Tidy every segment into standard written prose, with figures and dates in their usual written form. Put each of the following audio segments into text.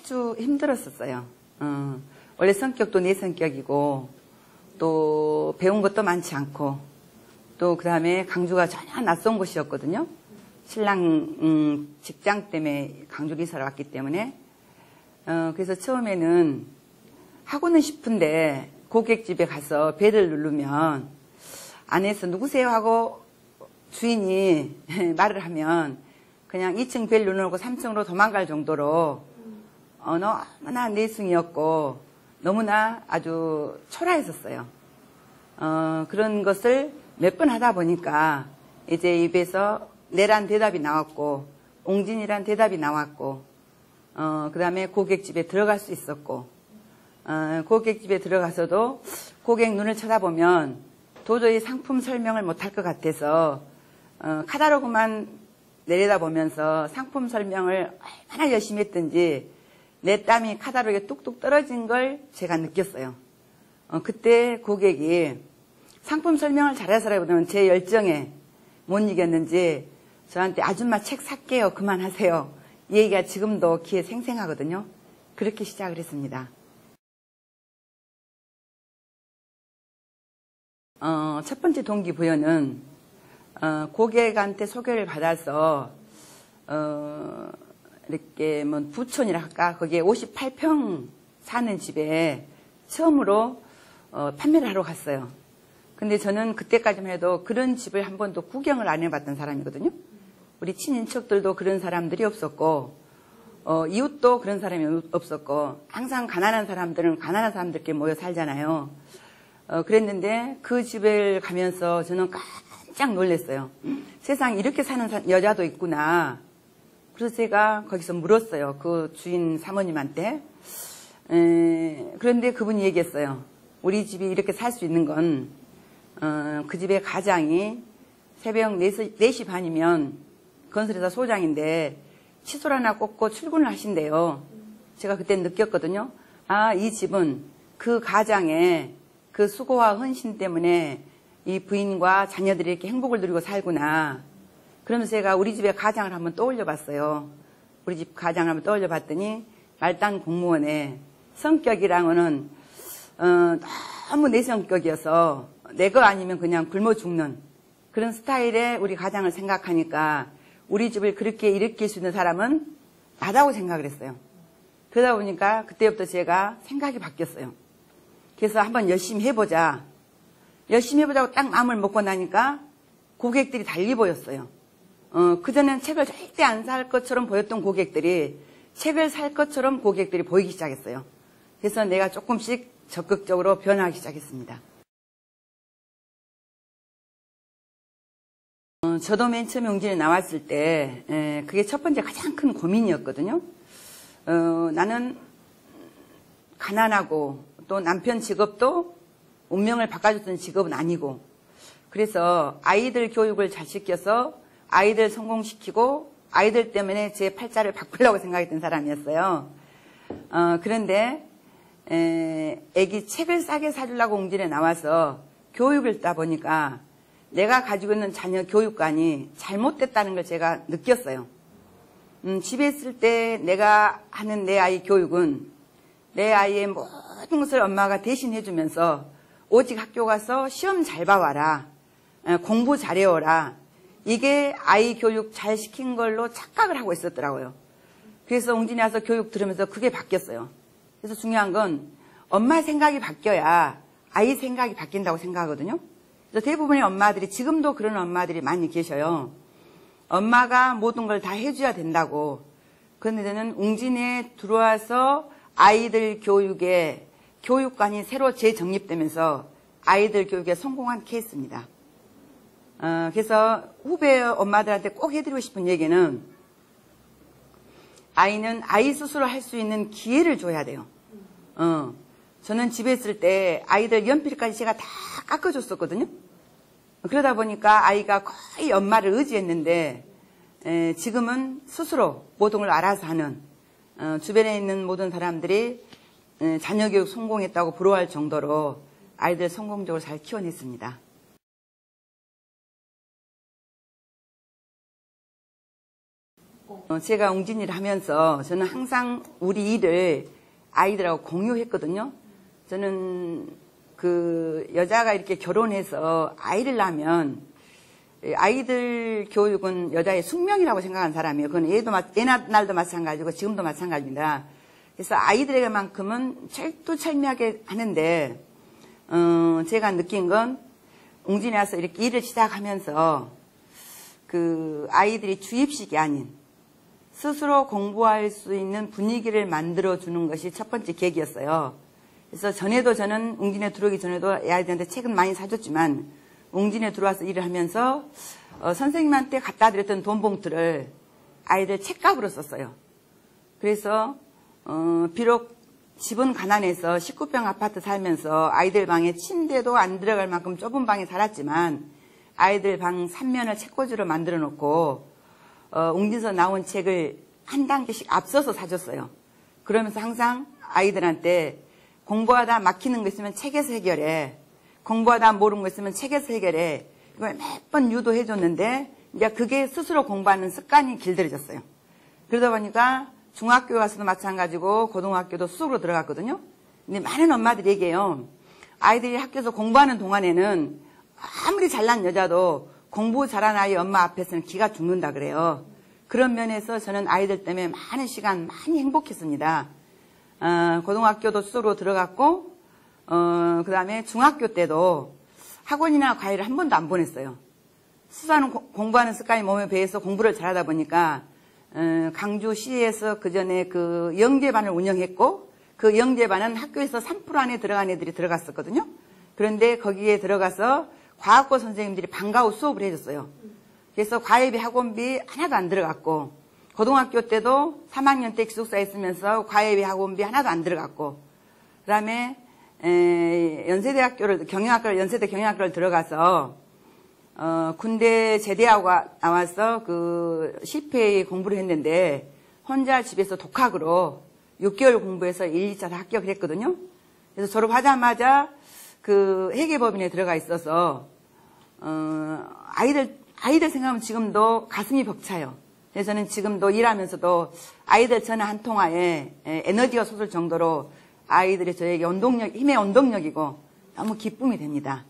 아주 힘들었었어요. 원래 성격도 내 성격이고 또 배운 것도 많지 않고 또 그 다음에 강주가 전혀 낯선 곳이었거든요. 신랑 직장 때문에 강주 이사를 왔기 때문에 그래서 처음에는 하고는 싶은데 고객집에 가서 벨을 누르면 안에서 누구세요 하고 주인이 말을 하면 그냥 2층 벨 누르고 3층으로 도망갈 정도로 너무나 내숭이었고 너무나 아주 초라했었어요. 그런 것을 몇 번 하다 보니까 이제 입에서 내란 대답이 나왔고 옹진이란 대답이 나왔고 그 다음에 고객집에 들어갈 수 있었고 고객집에 들어가서도 고객 눈을 쳐다보면 도저히 상품 설명을 못할 것 같아서 카탈로그만 내려다보면서 상품 설명을 얼마나 열심히 했든지 내 땀이 카탈로그에 뚝뚝 떨어진 걸 제가 느꼈어요. 그때 고객이 상품 설명을 잘해서라기보다는 제 열정에 못 이겼는지 저한테 아줌마 책 살게요. 그만하세요. 이 얘기가 지금도 귀에 생생하거든요. 그렇게 시작을 했습니다. 첫 번째 동기부여는 고객한테 소개를 받아서 이렇게 뭐 부촌이라 할까 거기에 58평 사는 집에 처음으로 판매를 하러 갔어요. 근데 저는 그때까지만 해도 그런 집을 한 번도 구경을 안 해봤던 사람이거든요. 우리 친인척들도 그런 사람들이 없었고 이웃도 그런 사람이 없었고 항상 가난한 사람들은 가난한 사람들끼리 모여 살잖아요. 그랬는데 그 집을 가면서 저는 깜짝 놀랐어요. 세상에 이렇게 사는 여자도 있구나. 그래서 제가 거기서 물었어요. 그 주인 사모님한테. 그런데 그분이 얘기했어요. 우리 집이 이렇게 살 수 있는 건 그 집의 가장이 새벽 4시 반이면 건설회사 소장인데 칫솔 하나 꽂고 출근을 하신대요. 제가 그때 느꼈거든요. 아, 이 집은 그 가장의 그 수고와 헌신 때문에 이 부인과 자녀들이 이렇게 행복을 누리고 살구나. 그러면서 제가 우리 집의 가장을 한번 떠올려 봤어요. 우리 집 가장을 한번 떠올려 봤더니 말단 공무원의 성격이랑은 너무 내 성격이어서 내 거 아니면 그냥 굶어 죽는 그런 스타일의 우리 가장을 생각하니까 우리 집을 그렇게 일으킬 수 있는 사람은 나다고 생각을 했어요. 그러다 보니까 그때부터 제가 생각이 바뀌었어요. 그래서 한번 열심히 해보자. 열심히 해보자고 딱 마음을 먹고 나니까 고객들이 달리 보였어요. 그전엔 책을 절대 안 살 것처럼 보였던 고객들이 책을 살 것처럼 고객들이 보이기 시작했어요. 그래서 내가 조금씩 적극적으로 변화하기 시작했습니다. 저도 맨 처음에 옹진에 나왔을 때 그게 첫 번째 가장 큰 고민이었거든요. 나는 가난하고 또 남편 직업도 운명을 바꿔줬던 직업은 아니고 그래서 아이들 교육을 잘 시켜서 아이들 성공시키고 아이들 때문에 제 팔자를 바꾸려고 생각했던 사람이었어요. 그런데 애기 책을 싸게 사주려고 옹진에 나와서 교육을 듣다 보니까 내가 가지고 있는 자녀 교육관이 잘못됐다는 걸 제가 느꼈어요. 집에 있을 때 내가 하는 내 아이 교육은 내 아이의 모든 것을 엄마가 대신 해주면서 오직 학교 가서 시험 잘 봐와라. 공부 잘해오라. 이게 아이 교육 잘 시킨 걸로 착각을 하고 있었더라고요. 그래서 옹진에 와서 교육 들으면서 그게 바뀌었어요. 그래서 중요한 건 엄마 생각이 바뀌어야 아이 생각이 바뀐다고 생각하거든요. 그래서 대부분의 엄마들이 지금도 그런 엄마들이 많이 계셔요. 엄마가 모든 걸 다 해줘야 된다고. 그런데 저는 웅진에 들어와서 아이들 교육에 교육관이 새로 재정립되면서 아이들 교육에 성공한 케이스입니다. 그래서 후배 엄마들한테 꼭 해드리고 싶은 얘기는 아이는 아이 스스로 할 수 있는 기회를 줘야 돼요. 저는 집에 있을 때 아이들 연필까지 제가 다 깎아줬었거든요. 그러다 보니까 아이가 거의 엄마를 의지했는데 지금은 스스로 모든 걸 알아서 하는 주변에 있는 모든 사람들이 자녀 교육 성공했다고 부러워할 정도로 아이들 성공적으로 잘 키워냈습니다. 제가 웅진이를 하면서 저는 항상 우리 일을 아이들하고 공유했거든요. 저는 그 여자가 이렇게 결혼해서 아이를 낳으면 아이들 교육은 여자의 숙명이라고 생각하는 사람이에요. 그건 옛날도 마찬가지고 지금도 마찬가지입니다. 그래서 아이들에게만큼은 철두철미하게 하는데 제가 느낀 건 웅진에 와서 이렇게 일을 시작하면서 그 아이들이 주입식이 아닌 스스로 공부할 수 있는 분위기를 만들어주는 것이 첫 번째 계기였어요. 그래서 전에도 저는 웅진에 들어오기 전에도 아이들한테 책은 많이 사줬지만 웅진에 들어와서 일을 하면서 선생님한테 갖다 드렸던 돈 봉투를 아이들 책값으로 썼어요. 그래서 비록 집은 가난해서 19평 아파트 살면서 아이들 방에 침대도 안 들어갈 만큼 좁은 방에 살았지만 아이들 방 3면을 책꽂이로 만들어 놓고 웅진에서 나온 책을 한 단계씩 앞서서 사줬어요. 그러면서 항상 아이들한테 공부하다 막히는 거 있으면 책에서 해결해. 공부하다 모르는 거 있으면 책에서 해결해. 이걸 몇 번 유도해 줬는데 이제 그게 스스로 공부하는 습관이 길들여졌어요. 그러다 보니까 중학교 가서도 마찬가지고 고등학교도 수업으로 들어갔거든요. 근데 많은 엄마들이 얘기해요. 아이들이 학교에서 공부하는 동안에는 아무리 잘난 여자도 공부 잘한 아이 엄마 앞에서는 기가 죽는다 그래요. 그런 면에서 저는 아이들 때문에 많은 시간 많이 행복했습니다. 고등학교도 수업으로 들어갔고 그 다음에 중학교 때도 학원이나 과외를 한 번도 안 보냈어요. 수사는 공부하는 습관이 몸에 배해서 공부를 잘하다 보니까 강주시에서 그 전에 그 영재반을 운영했고 그 영재반은 학교에서 3% 안에 들어간 애들이 들어갔었거든요. 그런데 거기에 들어가서 과학고 선생님들이 방과 후 수업을 해줬어요. 그래서 과외비 학원비 하나도 안 들어갔고 고등학교 때도 3학년 때 기숙사에 있으면서 과외비 학원비 하나도 안 들어갔고 그 다음에 연세대 경영학교를 들어가서 군대 제대하고 나와서 그 CPA 공부를 했는데 혼자 집에서 독학으로 6개월 공부해서 1, 2차 다 합격을 했거든요. 그래서 졸업하자마자 그 회계법인에 들어가 있어서 아이들 생각하면 지금도 가슴이 벅차요. 그래서 저는 지금도 일하면서도 아이들 전화 한 통화에 에너지가 솟을 정도로 아이들이 저에게 힘의 원동력이고 너무 기쁨이 됩니다.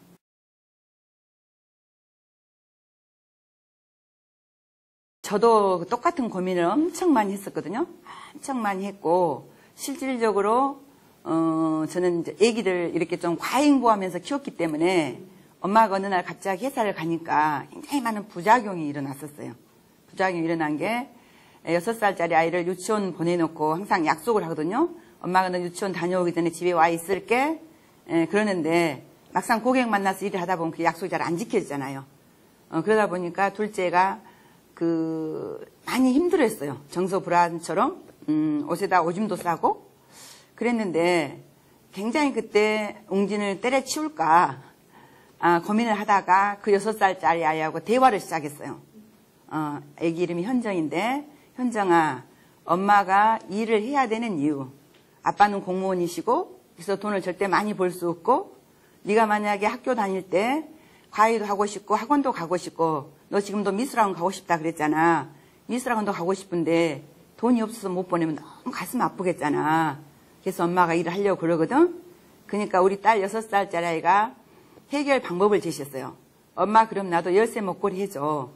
저도 똑같은 고민을 엄청 많이 했었거든요. 엄청 많이 했고 실질적으로 저는 이제 애기들 이렇게 좀 과잉보하면서 키웠기 때문에 엄마가 어느 날 갑자기 회사를 가니까 굉장히 많은 부작용이 일어났었어요. 부작용이 일어난 게 6살짜리 아이를 유치원 보내놓고 항상 약속을 하거든요. 엄마가 너 유치원 다녀오기 전에 집에 와 있을게. 그러는데 막상 고객 만나서 일을 하다 보면 그 약속이 잘 안 지켜지잖아요. 그러다 보니까 둘째가 많이 힘들었어요. 정서불안처럼 옷에다 오줌도 싸고 그랬는데 굉장히 그때 웅진을 때려치울까 고민을 하다가 그 6살짜리 아이하고 대화를 시작했어요. 애기 이름이 현정인데 현정아 엄마가 일을 해야 되는 이유 아빠는 공무원이시고 그래서 돈을 절대 많이 벌 수 없고 네가 만약에 학교 다닐 때 과외도 하고 싶고 학원도 가고 싶고 너 지금도 미술학원 가고 싶다 그랬잖아. 미술학원도 가고 싶은데 돈이 없어서 못 보내면 너무 가슴 아프겠잖아. 그래서 엄마가 일을 하려고 그러거든. 그러니까 우리 딸 6살짜리 아이가 해결 방법을 제시했어요. 엄마 그럼 나도 열쇠 목걸이 해줘.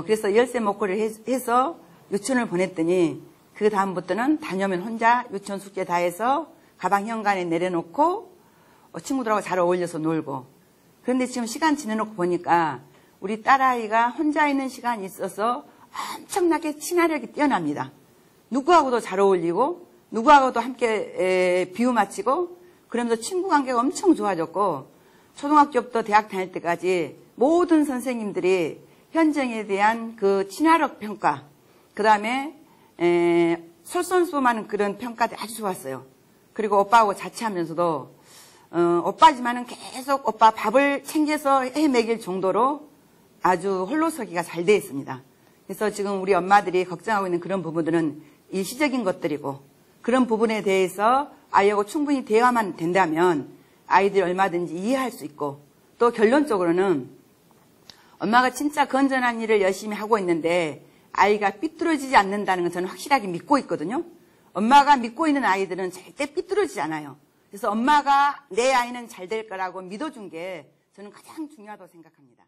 그래서 열쇠 목걸이를 해서 유치원을 보냈더니 그 다음부터는 다녀오면 혼자 유치원 숙제 다 해서 가방 현관에 내려놓고 친구들하고 잘 어울려서 놀고. 그런데 지금 시간 지내놓고 보니까 우리 딸아이가 혼자 있는 시간이 있어서 엄청나게 친화력이 뛰어납니다. 누구하고도 잘 어울리고 누구하고도 함께 비유 맞추고 그러면서 친구 관계가 엄청 좋아졌고 초등학교부터 대학 다닐 때까지 모든 선생님들이 현정에 대한 그 친화력 평가 그 다음에 솔선수범하는 그런 평가들이 아주 좋았어요. 그리고 오빠하고 자취하면서도 오빠지만은 계속 오빠 밥을 챙겨서 해 먹일 정도로 아주 홀로서기가 잘 돼 있습니다. 그래서 지금 우리 엄마들이 걱정하고 있는 그런 부분들은 일시적인 것들이고 그런 부분에 대해서 아이하고 충분히 대화만 된다면 아이들이 얼마든지 이해할 수 있고 또 결론적으로는 엄마가 진짜 건전한 일을 열심히 하고 있는데 아이가 삐뚤어지지 않는다는 건 저는 확실하게 믿고 있거든요. 엄마가 믿고 있는 아이들은 절대 삐뚤어지지 않아요. 그래서 엄마가 내 아이는 잘 될 거라고 믿어준 게 저는 가장 중요하다고 생각합니다.